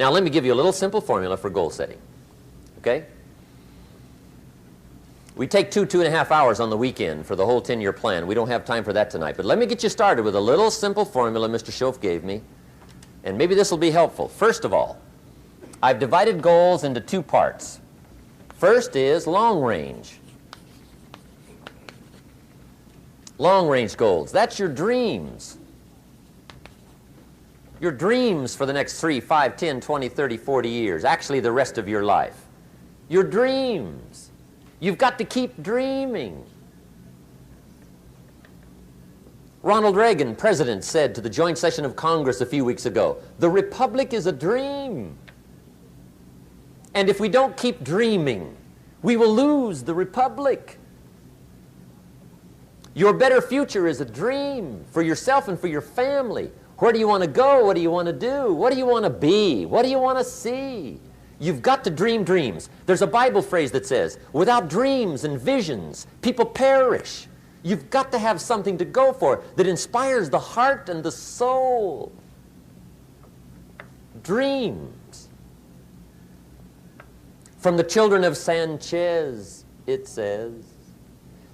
Now let me give you a little simple formula for goal setting. Okay? We take 2.5 hours on the weekend for the whole 10-year plan. We don't have time for that tonight. But let me get you started with a little simple formula Mr. Schoaf gave me. And maybe this will be helpful. First of all, I've divided goals into two parts. First is long range. Long range goals. That's your dreams. Your dreams for the next 3, 5, 10, 20, 30, 40 years. Actually, the rest of your life. Your dreams. You've got to keep dreaming. Ronald Reagan, president, said to the joint session of Congress a few weeks ago, "The Republic is a dream. And if we don't keep dreaming, we will lose the Republic." Your better future is a dream for yourself and for your family. Where do you want to go? What do you want to do? What do you want to be? What do you want to see? You've got to dream dreams. There's a Bible phrase that says, without dreams and visions, people perish. You've got to have something to go for that inspires the heart and the soul. Dreams. From the children of Sanchez, it says,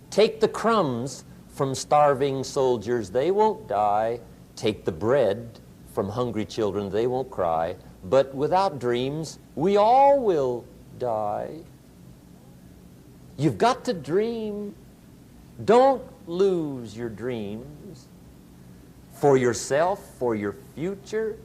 take the crumbs from starving soldiers, they won't die. Take the bread from hungry children, they won't cry. But without dreams, we all will die. You've got to dream. Don't lose your dreams for yourself, for your future,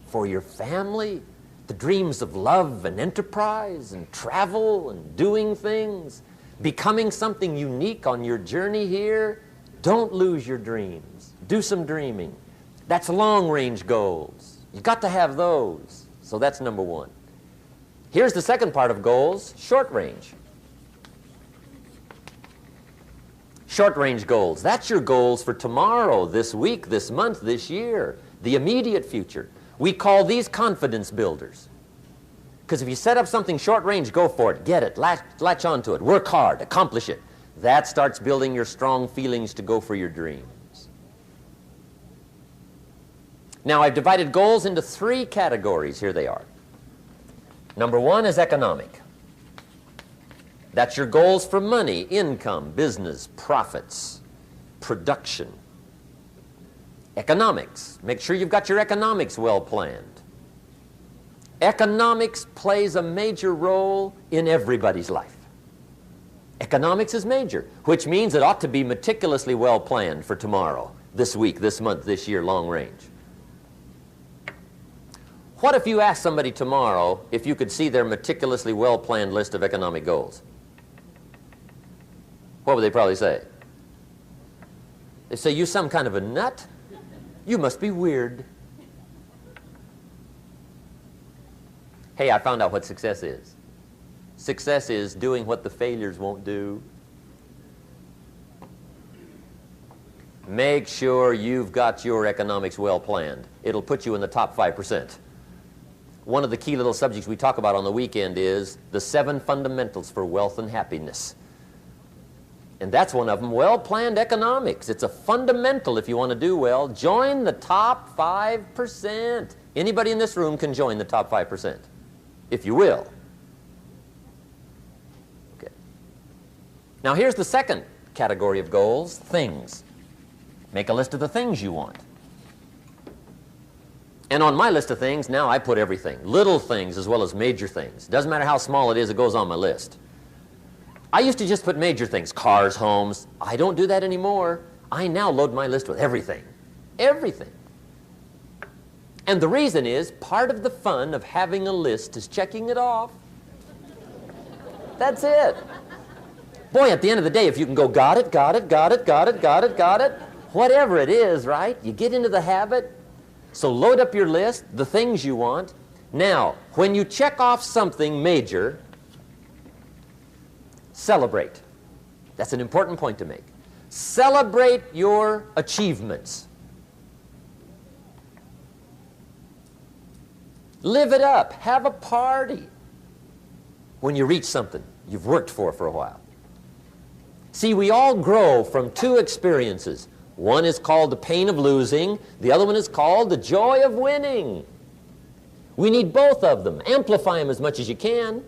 for your family. The dreams of love and enterprise and travel and doing things, becoming something unique on your journey here. Don't lose your dreams. Do some dreaming. That's long-range goals. You've got to have those. So that's number one. Here's the second part of goals, short range. Short range goals. That's your goals for tomorrow, this week, this month, this year, the immediate future. We call these confidence builders. Because if you set up something short range, go for it, get it, latch onto it, work hard, accomplish it. That starts building your strong feelings to go for your dreams. Now, I've divided goals into 3 categories. Here they are. Number 1 is economic. That's your goals for money, income, business, profits, production. Economics. Make sure you've got your economics well planned. Economics plays a major role in everybody's life. Economics is major, which means it ought to be meticulously well planned for tomorrow, this week, this month, this year, long range. What if you asked somebody tomorrow if you could see their meticulously well-planned list of economic goals? What would they probably say? They'd say, you some kind of a nut? You must be weird. Hey, I found out what success is. Success is doing what the failures won't do. Make sure you've got your economics well planned. It'll put you in the top 5%. One of the key little subjects we talk about on the weekend is the 7 fundamentals for wealth and happiness. And that's one of them, well-planned economics. It's a fundamental if you want to do well. Join the top 5%. Anybody in this room can join the top 5%, if you will. Okay. Now here's the second category of goals, things. Make a list of the things you want. And on my list of things, now I put everything. Little things as well as major things. Doesn't matter how small it is, it goes on my list. I used to just put major things, cars, homes. I don't do that anymore. I now load my list with everything. Everything. And the reason is, part of the fun of having a list is checking it off. That's it. Boy, at the end of the day, if you can go, got it, got it, got it, got it, got it, got it, whatever it is, right? You get into the habit. So load up your list, the things you want. Now, when you check off something major, celebrate. That's an important point to make. Celebrate your achievements. Live it up. Have a party when you reach something you've worked for a while. See, we all grow from 2 experiences. One is called the pain of losing. The other one is called the joy of winning. We need both of them. Amplify them as much as you can,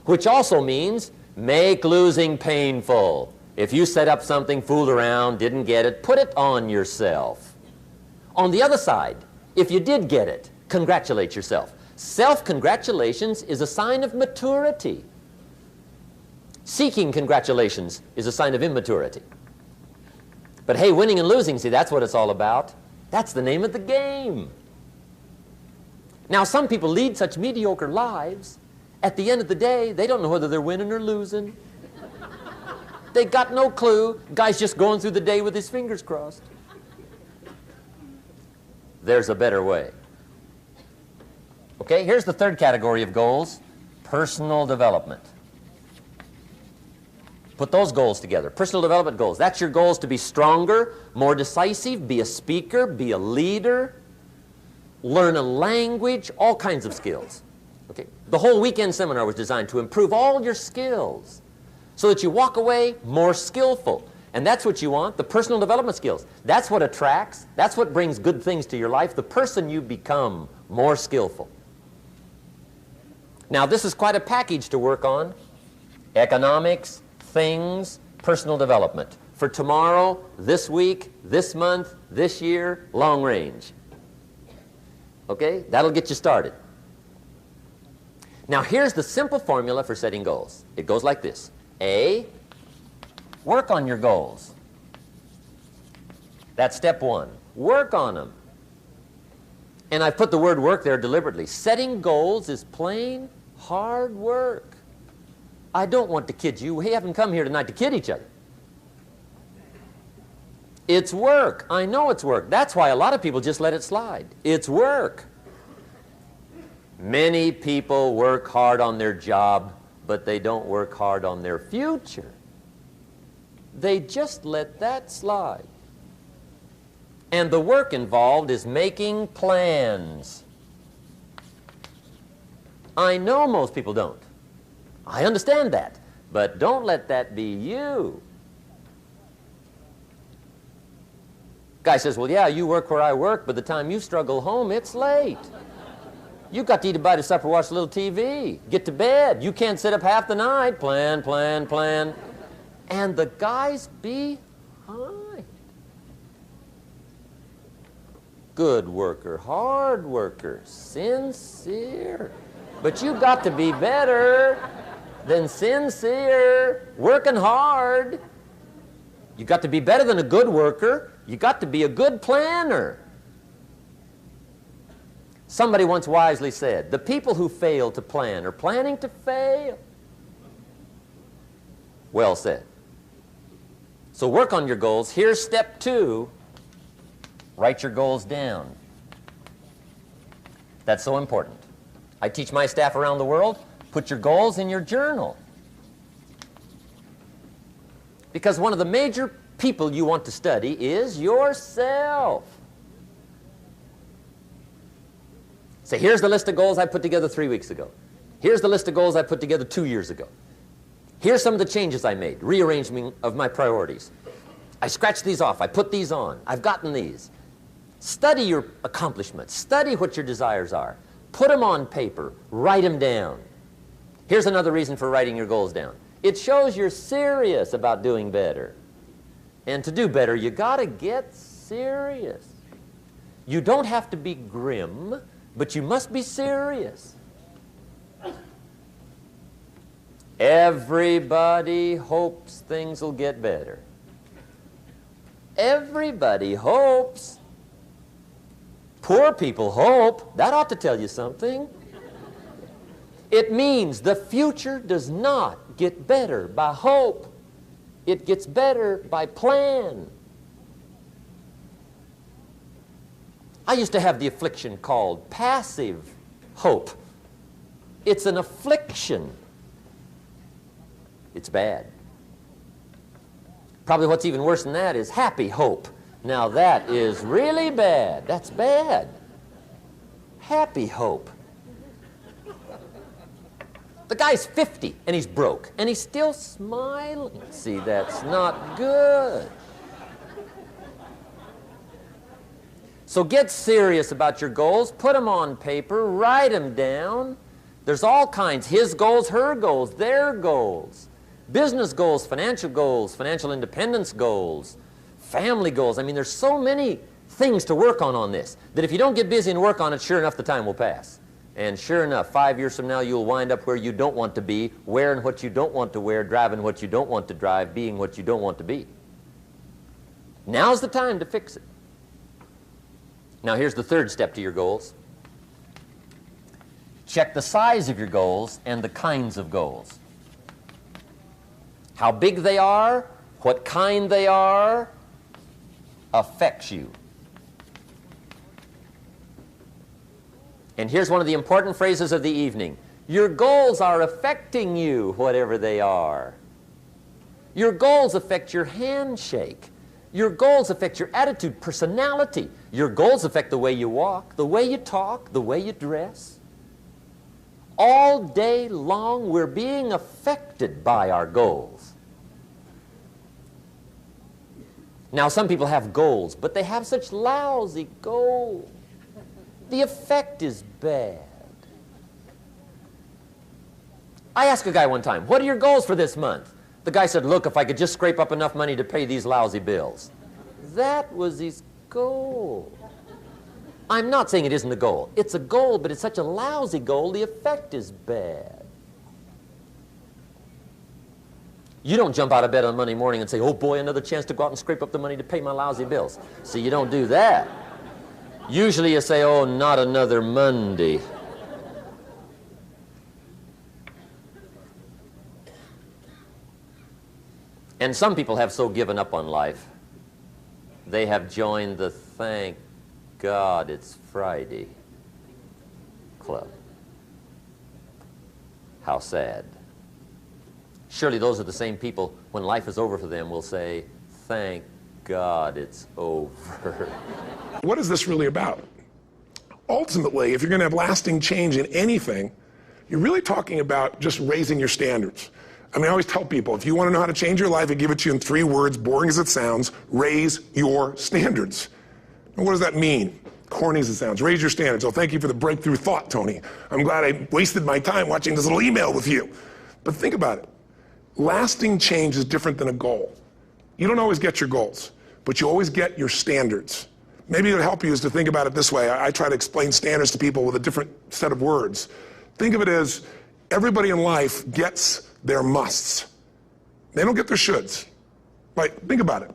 which also means make losing painful. If you set up something, fooled around, didn't get it, put it on yourself. On the other side, if you did get it, congratulate yourself. Self-congratulations is a sign of maturity. Seeking congratulations is a sign of immaturity. But hey, winning and losing, see, that's what it's all about. That's the name of the game. Now, some people lead such mediocre lives, at the end of the day, they don't know whether they're winning or losing. They got no clue. Guy's just going through the day with his fingers crossed. There's a better way. Okay, here's the third category of goals, personal development. Put those goals together. Personal development goals. That's your goals to be stronger, more decisive, be a speaker, be a leader, learn a language, all kinds of skills. Okay? The whole weekend seminar was designed to improve all your skills so that you walk away more skillful. And that's what you want, the personal development skills. That's what attracts, that's what brings good things to your life, the person you become more skillful. Now, this is quite a package to work on. Economics, things, personal development. For tomorrow, this week, this month, this year, long range. Okay? That'll get you started. Now, here's the simple formula for setting goals. It goes like this. A, work on your goals. That's step one. Work on them. And I've put the word work there deliberately. Setting goals is plain hard work. I don't want to kid you. We haven't come here tonight to kid each other. It's work. I know it's work. That's why a lot of people just let it slide. It's work. Many people work hard on their job, but they don't work hard on their future. They just let that slide. And the work involved is making plans. I know most people don't. I understand that, but don't let that be you. Guy says, well, yeah, you work where I work, but the time you struggle home, it's late. You got to eat a bite of supper, watch a little TV, get to bed. You can't sit up half the night. Plan, plan, plan. And the guy's behind. Good worker, hard worker, sincere. But you got to be better than sincere, working hard. You got to be better than a good worker. You got to be a good planner. Somebody once wisely said, the people who fail to plan are planning to fail. Well said. So work on your goals. Here's step two. Write your goals down. That's so important. I teach my staff around the world, put your goals in your journal. Because one of the major people you want to study is yourself. Say, here's the list of goals I put together 3 weeks ago. Here's the list of goals I put together 2 years ago. Here's some of the changes I made, rearrangement of my priorities. I scratched these off, I put these on, I've gotten these. Study your accomplishments, study what your desires are. Put them on paper, write them down. Here's another reason for writing your goals down. It shows you're serious about doing better. And to do better, you gotta get serious. You don't have to be grim, but you must be serious. Everybody hopes things will get better. Everybody hopes. Poor people hope. That ought to tell you something. It means the future does not get better by hope. It gets better by plan. I used to have the affliction called passive hope. It's an affliction. It's bad. Probably what's even worse than that is happy hope. Now that is really bad. That's bad. Happy hope. The guy's 50 and he's broke and he's still smiling. See, that's not good. So get serious about your goals. Put them on paper. Write them down. There's all kinds. His goals, her goals, their goals. Business goals, financial independence goals, family goals. I mean, there's so many things to work on this that if you don't get busy and work on it, sure enough, the time will pass. And sure enough, 5 years from now, you'll wind up where you don't want to be, wearing what you don't want to wear, driving what you don't want to drive, being what you don't want to be. Now's the time to fix it. Now, here's the third step to your goals. Check the size of your goals and the kinds of goals. How big they are, what kind they are, affects you. And here's one of the important phrases of the evening. Your goals are affecting you, whatever they are. Your goals affect your handshake. Your goals affect your attitude, personality. Your goals affect the way you walk, the way you talk, the way you dress. All day long, we're being affected by our goals. Now, some people have goals, but they have such lousy goals. The effect is bad. I asked a guy one time, what are your goals for this month? The guy said, look, if I could just scrape up enough money to pay these lousy bills. That was his goal. I'm not saying it isn't a goal. It's a goal, but it's such a lousy goal, the effect is bad. You don't jump out of bed on Monday morning and say, oh boy, another chance to go out and scrape up the money to pay my lousy bills. See, you don't do that. Usually you say, oh, not another Monday. And some people have so given up on life, they have joined the thank God it's Friday club. How sad. Surely those are the same people, when life is over for them, will say, thank God it's over. What is this really about? Ultimately, if you're going to have lasting change in anything, you're really talking about just raising your standards. I mean, I always tell people, if you want to know how to change your life, I give it to you in 3 words, boring as it sounds: raise your standards. And what does that mean? Corny as it sounds. Raise your standards. Oh, thank you for the breakthrough thought, Tony. I'm glad I wasted my time watching this little email with you. But think about it. Lasting change is different than a goal. You don't always get your goals, but you always get your standards. Maybe it would help you is to think about it this way. I try to explain standards to people with a different set of words. Think of it as everybody in life gets their musts. They don't get their shoulds. Like, think about it.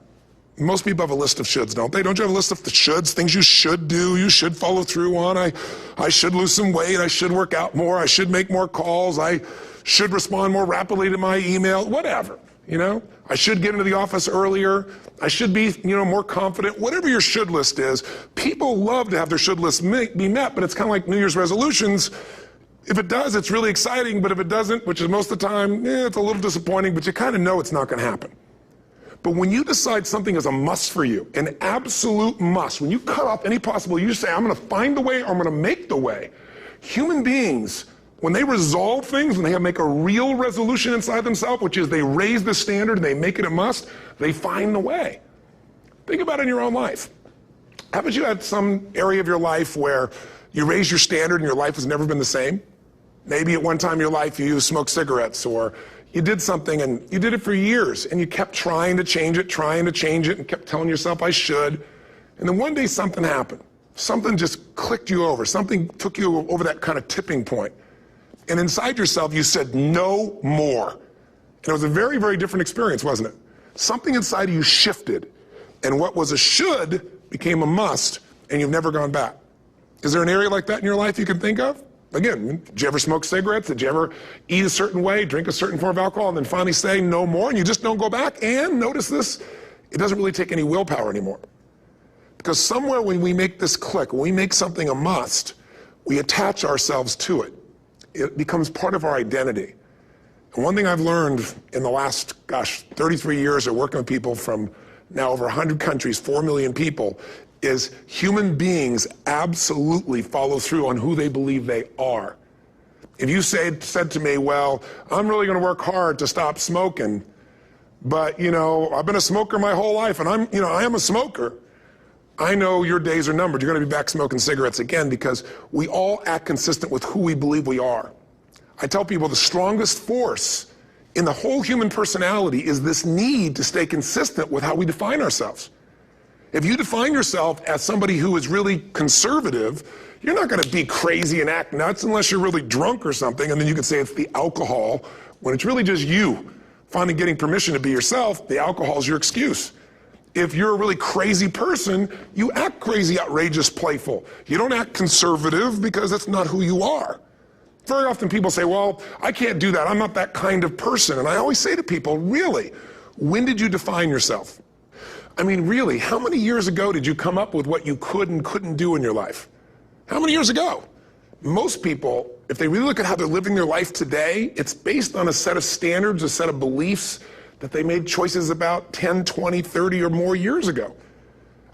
Most people have a list of shoulds, don't they? Don't you have a list of the shoulds, things you should do, you should follow through on? I should lose some weight, I should work out more, I should make more calls, I should respond more rapidly to my email, whatever, you know? I should get into the office earlier, I should be, more confident. Whatever your should list is, people love to have their should list be met, but it's kind of like New Year's resolutions. If it does, it's really exciting, but if it doesn't, which is most of the time, it's a little disappointing, but you kind of know it's not going to happen. But when you decide something is a must for you, an absolute must, when you cut off any possible, you say, I'm going to find the way, or I'm going to make the way. Human beings, when they resolve things, when they make a real resolution inside themselves, which is they raise the standard and they make it a must, they find the way. Think about it in your own life. Haven't you had some area of your life where you raised your standard and your life has never been the same? Maybe at one time in your life you smoked cigarettes, or you did something and you did it for years and you kept trying to change it, and kept telling yourself, I should. And then one day something happened. Something just clicked you over. Something took you over that kind of tipping point. And inside yourself you said, no more. And it was a very, very different experience, wasn't it? Something inside of you shifted. And what was a should became a must, and you've never gone back. Is there an area like that in your life you can think of? Again, did you ever smoke cigarettes? Did you ever eat a certain way, drink a certain form of alcohol, and then finally say no more, and you just don't go back? And notice this, it doesn't really take any willpower anymore. Because somewhere when we make this click, when we make something a must, we attach ourselves to it. It becomes part of our identity. And one thing I've learned in the last, 33 years of working with people from now over 100 countries, 4 million people, is human beings absolutely follow through on who they believe they are. If you said to me, well, I'm really going to work hard to stop smoking, but I've been a smoker my whole life and I am a smoker. I know your days are numbered. You're going to be back smoking cigarettes again because we all act consistent with who we believe we are. I tell people the strongest force in the whole human personality is this need to stay consistent with how we define ourselves. If you define yourself as somebody who is really conservative, you're not going to be crazy and act nuts unless you're really drunk or something, and then you can say it's the alcohol, when it's really just you finally getting permission to be yourself. The alcohol is your excuse. If you're a really crazy person, you act crazy, outrageous, playful. You don't act conservative because that's not who you are. Very often people say, well, I can't do that. I'm not that kind of person. And I always say to people, really, when did you define yourself? I mean, really, how many years ago did you come up with what you could and couldn't do in your life? How many years ago? Most people, if they really look at how they're living their life today, it's based on a set of standards, a set of beliefs that they made choices about 10, 20, 30 or more years ago.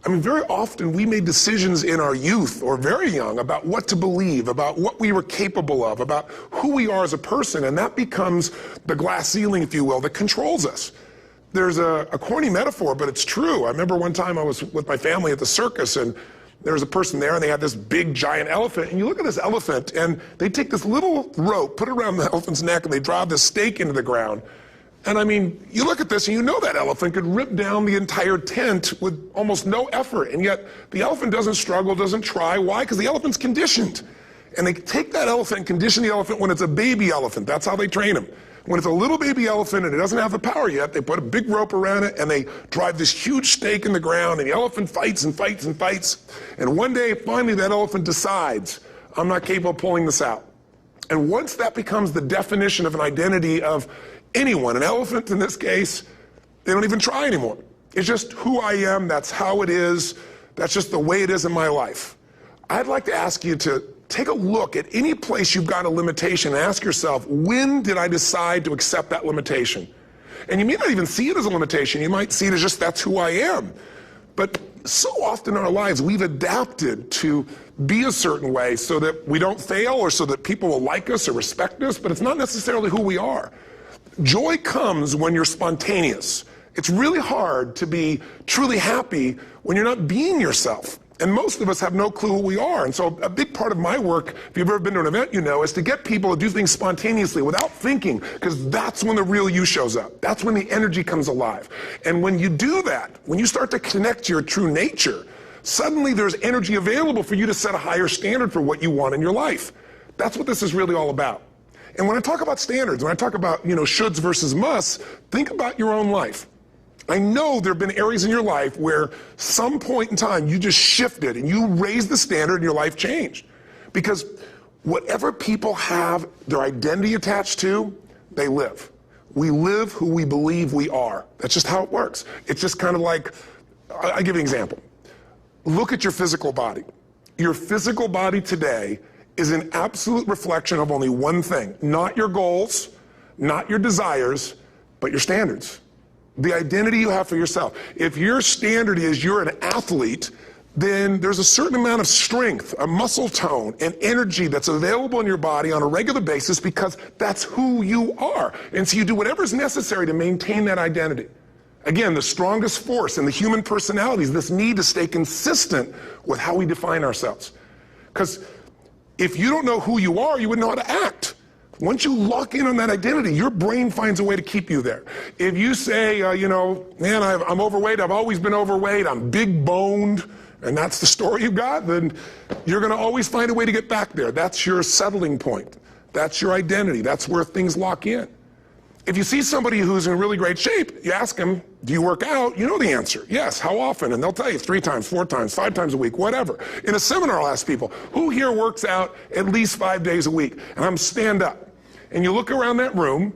I mean, very often we made decisions in our youth or very young about what to believe, about what we were capable of, about who we are as a person, and that becomes the glass ceiling, if you will, that controls us. There's a corny metaphor, but it's true. I remember one time I was with my family at the circus, and there was a person there, and they had this big, giant elephant, and you look at this elephant, and they take this little rope, put it around the elephant's neck, and they drive this stake into the ground. And I mean, you look at this and you know that elephant could rip down the entire tent with almost no effort. And yet the elephant doesn't struggle, doesn't try. Why? Because the elephant's conditioned. And they take that elephant and condition the elephant when it's a baby elephant. That's how they train them. When it's a little baby elephant and it doesn't have the power yet, they put a big rope around it and they drive this huge stake in the ground, and the elephant fights and fights and fights. And one day, finally, that elephant decides, I'm not capable of pulling this out. And once that becomes the definition of an identity of anyone, an elephant in this case, they don't even try anymore. It's just who I am, that's how it is, that's just the way it is in my life. I'd like to ask you to take a look at any place you've got a limitation and ask yourself, when did I decide to accept that limitation? And you may not even see it as a limitation, you might see it as just that's who I am. But so often in our lives, we've adapted to be a certain way so that we don't fail or so that people will like us or respect us, but it's not necessarily who we are. Joy comes when you're spontaneous. It's really hard to be truly happy when you're not being yourself. And most of us have no clue who we are. And so a big part of my work, if you've ever been to an event, you know, is to get people to do things spontaneously without thinking, because that's when the real you shows up. That's when the energy comes alive. And when you do that, when you start to connect to your true nature, suddenly there's energy available for you to set a higher standard for what you want in your life. That's what this is really all about. And when I talk about standards, when I talk about, shoulds versus musts, think about your own life. I know there have been areas in your life where some point in time you just shifted and you raised the standard and your life changed. Because whatever people have their identity attached to, they live. We live who we believe we are. That's just how it works. It's just kind of like, I'll give you an example. Look at your physical body. Your physical body today is an absolute reflection of only one thing, not your goals, not your desires, but your standards. The identity you have for yourself. If your standard is you're an athlete, then there's a certain amount of strength, a muscle tone, and energy that's available in your body on a regular basis because that's who you are. And so you do whatever is necessary to maintain that identity. Again, the strongest force in the human personality is this need to stay consistent with how we define ourselves. Because if you don't know who you are, you wouldn't know how to act. Once you lock in on that identity, your brain finds a way to keep you there. If you say, man, I'm overweight, I've always been overweight, I'm big boned, and that's the story you've got, then you're going to always find a way to get back there. That's your settling point. That's your identity. That's where things lock in. If you see somebody who's in really great shape, you ask them, do you work out? You know the answer. Yes. How often? And they'll tell you 3 times, 4 times, 5 times a week, whatever. In a seminar, I'll ask people, who here works out at least 5 days a week? And I'm stand up. And you look around that room,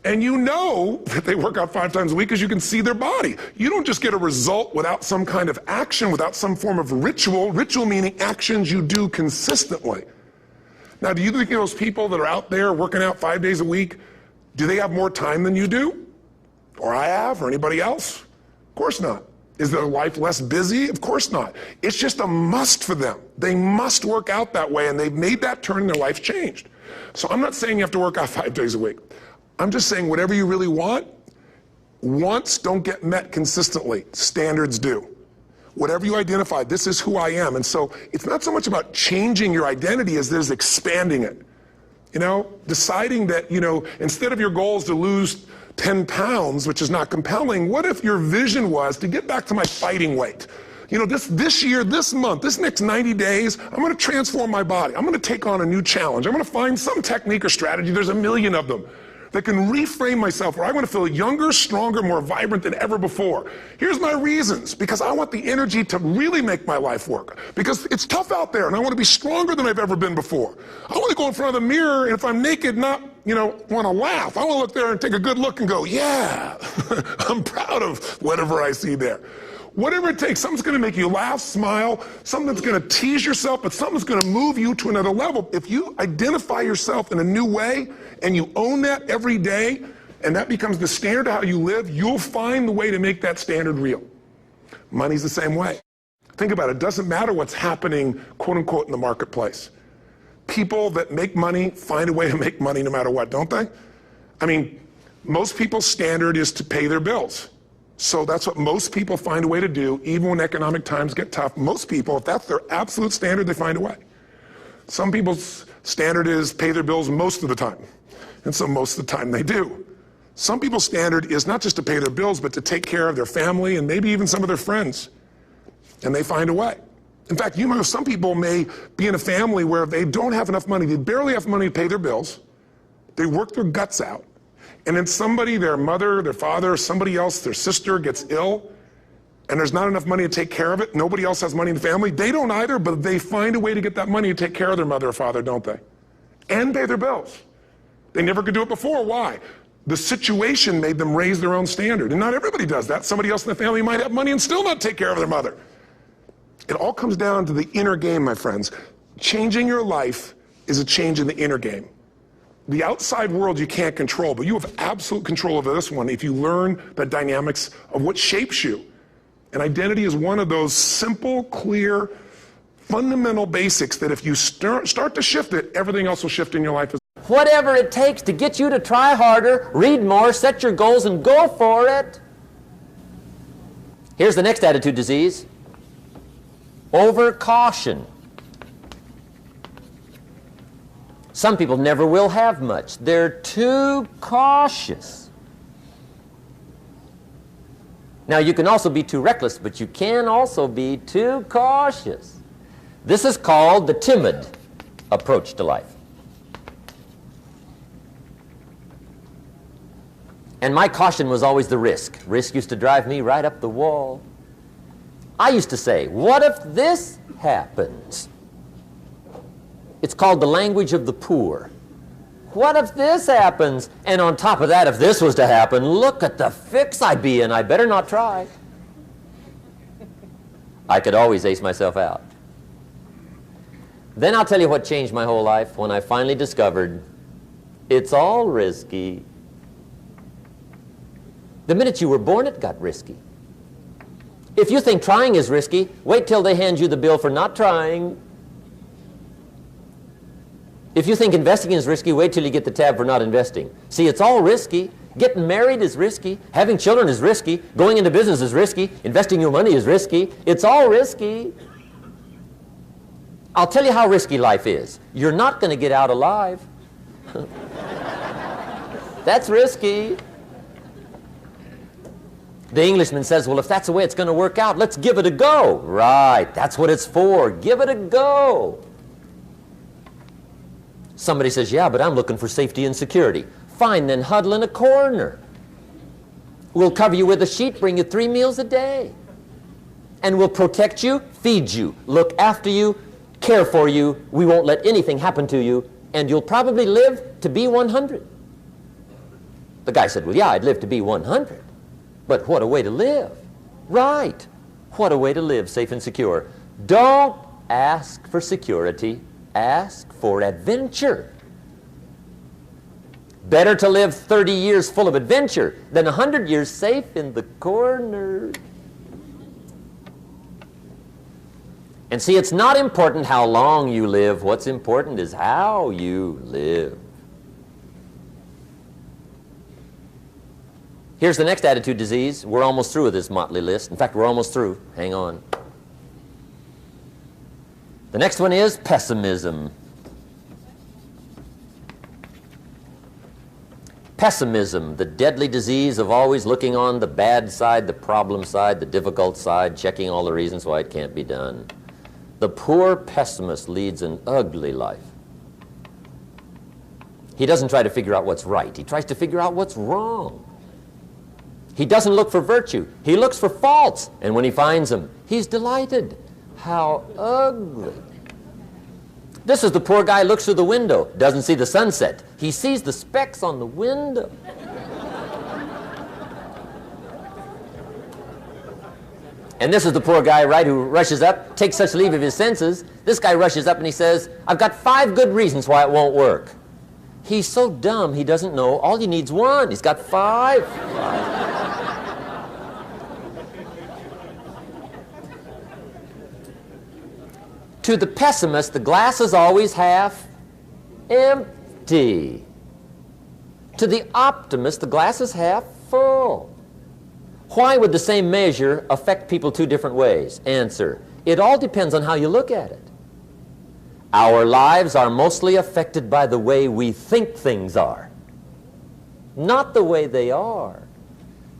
and you know that they work out 5 times a week because you can see their body. You don't just get a result without some kind of action, without some form of ritual. Ritual meaning actions you do consistently. Now, do you think those people that are out there working out 5 days a week, do they have more time than you do? Or I have, or anybody else? Of course not. Is their life less busy? Of course not. It's just a must for them. They must work out that way, and they've made that turn and their life's changed. So I'm not saying you have to work out 5 days a week. I'm just saying whatever you really want, wants don't get met consistently. Standards do. Whatever you identify, this is who I am. And so it's not so much about changing your identity as it is expanding it. You know, deciding that, you know, instead of your goal is to lose 10 pounds, which is not compelling, what if your vision was to get back to my fighting weight? You know, this year, this month, this next 90 days, I'm going to transform my body. I'm going to take on a new challenge. I'm going to find some technique or strategy, there's a million of them, that can reframe myself where I want to feel younger, stronger, more vibrant than ever before. Here's my reasons. Because I want the energy to really make my life work. Because it's tough out there and I want to be stronger than I've ever been before. I want to go in front of the mirror and if I'm naked, not, you know, want to laugh. I want to look there and take a good look and go, yeah, I'm proud of whatever I see there. Whatever it takes, something's going to make you laugh, smile, something's going to tease yourself, but something's going to move you to another level. If you identify yourself in a new way and you own that every day, and that becomes the standard of how you live, you'll find the way to make that standard real. Money's the same way. Think about it. It doesn't matter what's happening, quote unquote, in the marketplace. People that make money find a way to make money no matter what, don't they? I mean, most people's standard is to pay their bills. So that's what most people find a way to do, even when economic times get tough. Most people, if that's their absolute standard, they find a way. Some people's standard is pay their bills most of the time. And so most of the time they do. Some people's standard is not just to pay their bills, but to take care of their family and maybe even some of their friends. And they find a way. In fact, you know, some people may be in a family where they don't have enough money. They barely have money to pay their bills. They work their guts out. And then somebody, their mother, their father, somebody else, their sister gets ill, and there's not enough money to take care of it. Nobody else has money in the family. They don't either, but they find a way to get that money to take care of their mother or father, don't they? And pay their bills. They never could do it before. Why? The situation made them raise their own standard. And not everybody does that. Somebody else in the family might have money and still not take care of their mother. It all comes down to the inner game, my friends. Changing your life is a change in the inner game. The outside world you can't control, but you have absolute control over this one if you learn the dynamics of what shapes you. And identity is one of those simple, clear, fundamental basics that if you start to shift it, everything else will shift in your life. Whatever it takes to get you to try harder, read more, set your goals, and go for it. Here's the next attitude disease. Overcaution. Some people never will have much. They're too cautious. Now, you can also be too reckless, but you can also be too cautious. This is called the timid approach to life. And my caution was always the risk. Risk used to drive me right up the wall. I used to say, what if this happens? It's called the language of the poor. What if this happens? And on top of that, if this was to happen, look at the fix I'd be in. I better not try. I could always ace myself out. Then I'll tell you what changed my whole life when I finally discovered it's all risky. The minute you were born, it got risky. If you think trying is risky, wait till they hand you the bill for not trying. If you think investing is risky, wait till you get the tab for not investing. See, it's all risky. Getting married is risky. Having children is risky. Going into business is risky. Investing your money is risky. It's all risky. I'll tell you how risky life is. You're not going to get out alive. That's risky. The Englishman says, well, if that's the way it's going to work out, let's give it a go. Right, that's what it's for. Give it a go. Somebody says, yeah, but I'm looking for safety and security. Fine, then huddle in a corner. We'll cover you with a sheet, bring you 3 meals a day. And we'll protect you, feed you, look after you, care for you. We won't let anything happen to you, and you'll probably live to be 100. The guy said, well, yeah, I'd live to be 100. But what a way to live. Right. What a way to live, safe and secure. Don't ask for security. Ask for adventure. Better to live 30 years full of adventure than 100 years safe in the corner. And see, it's not important how long you live. What's important is how you live. Here's the next attitude disease. We're almost through with this motley list. In fact, we're almost through. Hang on. The next one is pessimism. Pessimism, the deadly disease of always looking on the bad side, the problem side, the difficult side, checking all the reasons why it can't be done. The poor pessimist leads an ugly life. He doesn't try to figure out what's right. He tries to figure out what's wrong. He doesn't look for virtue. He looks for faults. And when he finds them, he's delighted. How ugly. This is the poor guy who looks through the window, doesn't see the sunset. He sees the specks on the window. And this is the poor guy, right, who rushes up, takes such leave of his senses. This guy rushes up and he says, I've got 5 good reasons why it won't work. He's so dumb he doesn't know all he needs 1. He's got 5. To the pessimist, the glass is always half empty. To the optimist, the glass is half full. Why would the same measure affect people 2 different ways? Answer, it all depends on how you look at it. Our lives are mostly affected by the way we think things are, not the way they are.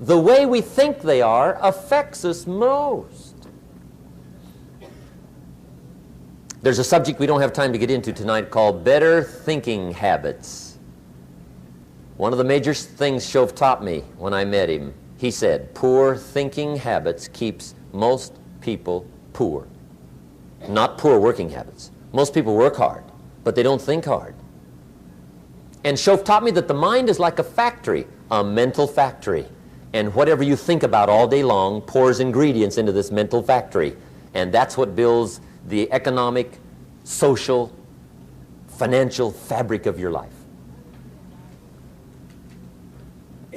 The way we think they are affects us most. There's a subject we don't have time to get into tonight called better thinking habits. One of the major things Shove taught me when I met him, he said, poor thinking habits keeps most people poor. Not poor working habits. Most people work hard, but they don't think hard. And Shove taught me that the mind is like a factory, a mental factory. And whatever you think about all day long pours ingredients into this mental factory. And that's what builds the economic, social, financial fabric of your life.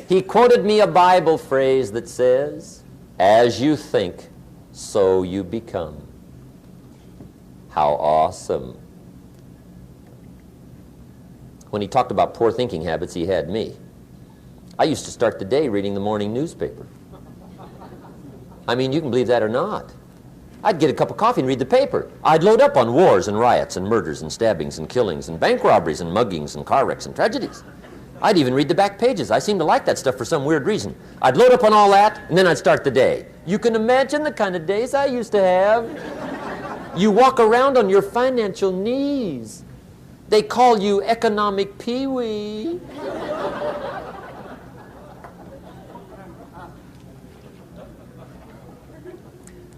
He quoted me a Bible phrase that says, as you think, so you become. How awesome. When he talked about poor thinking habits, he had me. I used to start the day reading the morning newspaper. I mean, you can believe that or not. I'd get a cup of coffee and read the paper. I'd load up on wars and riots and murders and stabbings and killings and bank robberies and muggings and car wrecks and tragedies. I'd even read the back pages. I seem to like that stuff for some weird reason. I'd load up on all that, and then I'd start the day. You can imagine the kind of days I used to have. You walk around on your financial knees. They call you economic peewee.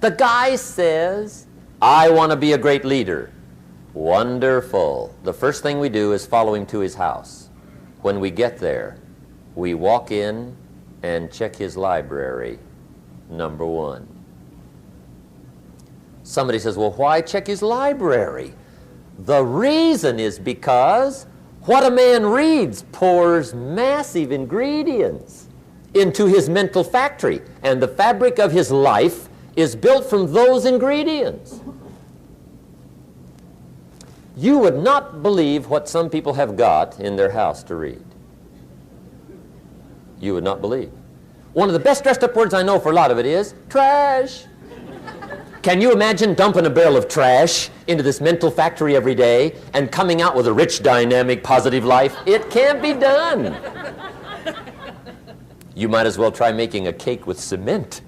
The guy says, I want to be a great leader. Wonderful. The first thing we do is follow him to his house. When we get there, we walk in and check his library, number 1. Somebody says, well, why check his library? The reason is because what a man reads pours massive ingredients into his mental factory, and the fabric of his life is built from those ingredients. You would not believe what some people have got in their house to read. You would not believe. One of the best dressed up words I know for a lot of it is trash. Can you imagine dumping a barrel of trash into this mental factory every day and coming out with a rich, dynamic, positive life? It can't be done. You might as well try making a cake with cement.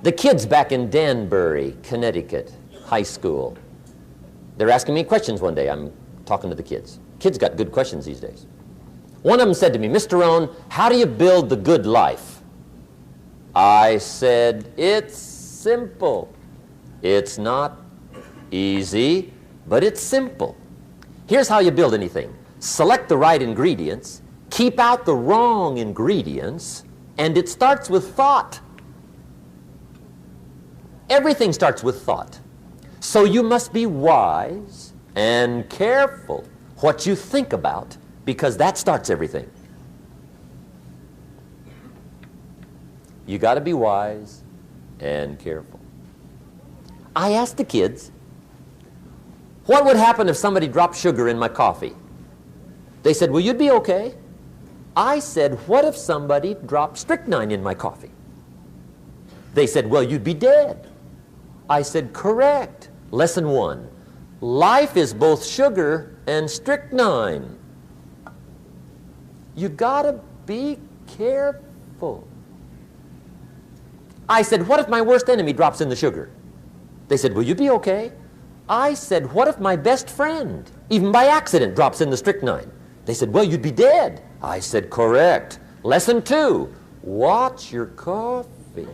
The kids back in Danbury, Connecticut, high school, they're asking me questions one day. I'm talking to the kids. Kids got good questions these days. One of them said to me, Mr. Rohn, how do you build the good life? I said, it's simple. It's not easy, but it's simple. Here's how you build anything. Select the right ingredients, keep out the wrong ingredients, and it starts with thought. Everything starts with thought. So you must be wise and careful what you think about, because that starts everything. You got to be wise and careful. I asked the kids, what would happen if somebody dropped sugar in my coffee? They said, well, you'd be okay. I said, what if somebody dropped strychnine in my coffee? They said, well, you'd be dead. I said, correct. Lesson 1. Life is both sugar and strychnine. You gotta be careful. I said, what if my worst enemy drops in the sugar? They said, will you be okay? I said, what if my best friend, even by accident, drops in the strychnine? They said, well, you'd be dead. I said, correct. Lesson 2, watch your coffee.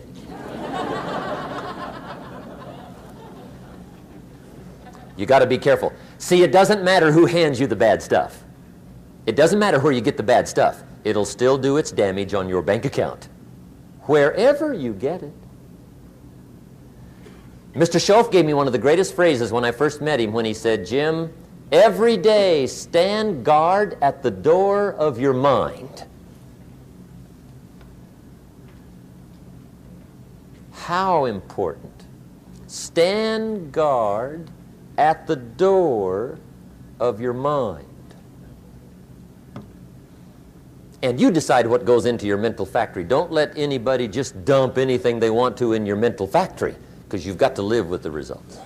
You got to be careful. See, it doesn't matter who hands you the bad stuff. It doesn't matter where you get the bad stuff. It'll still do its damage on your bank account, wherever you get it. Mr. Schoaf gave me one of the greatest phrases when I first met him when he said, Jim, every day stand guard at the door of your mind. How important. Stand guard at the door of your mind. And you decide what goes into your mental factory. Don't let anybody just dump anything they want to in your mental factory, because you've got to live with the results.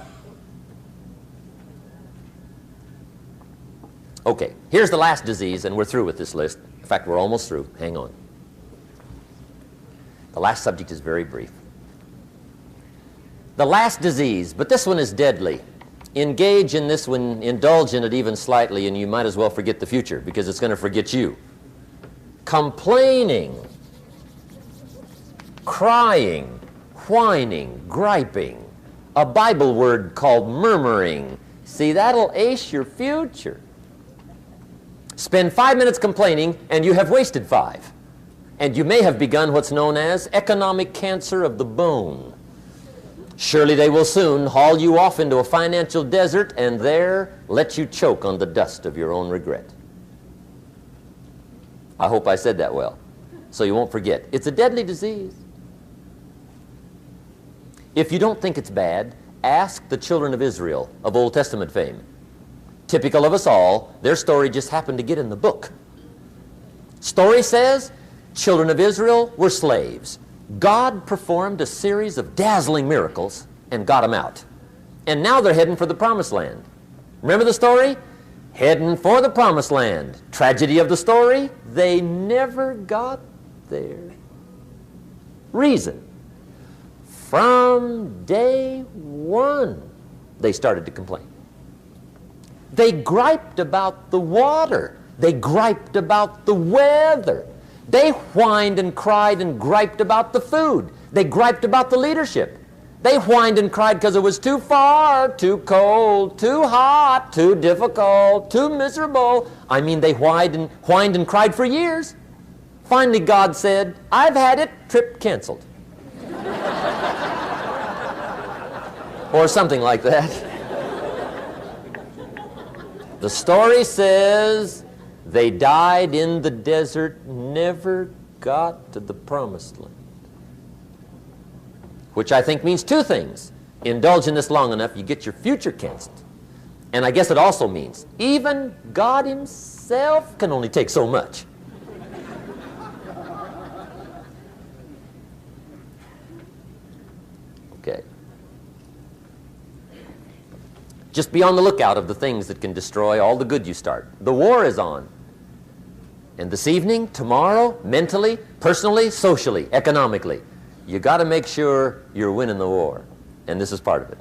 Okay, here's the last disease, and we're through with this list. In fact, we're almost through. Hang on. The last subject is very brief. The last disease, but this one is deadly. Engage in this one, indulge in it even slightly, and you might as well forget the future, because it's going to forget you. Complaining, crying, whining, griping, a Bible word called murmuring. See, that'll ace your future. Spend 5 minutes complaining, and you have wasted 5. And you may have begun what's known as economic cancer of the bone. Surely they will soon haul you off into a financial desert and there let you choke on the dust of your own regret. I hope I said that well, so you won't forget. It's a deadly disease. If you don't think it's bad, ask the children of Israel of Old Testament fame. Typical of us all, their story just happened to get in the book. Story says, children of Israel were slaves. God performed a series of dazzling miracles and got them out. And now they're heading for the promised land. Remember the story? Heading for the promised land. Tragedy of the story, they never got there. Reason. From day one, they started to complain. They griped about the water. They griped about the weather. They whined and cried and griped about the food. They griped about the leadership. They whined and cried because it was too far, too cold, too hot, too difficult, too miserable. I mean, they whined and cried for years. Finally, God said, I've had it, trip canceled. Or something like that. The story says they died in the desert, never got to the promised land. Which I think means 2 things. Indulge in this long enough, you get your future canceled. And I guess it also means even God himself can only take so much. Okay. Just be on the lookout of the things that can destroy all the good you start. The war is on. And this evening, tomorrow, mentally, personally, socially, economically, you got to make sure you're winning the war. And this is part of it.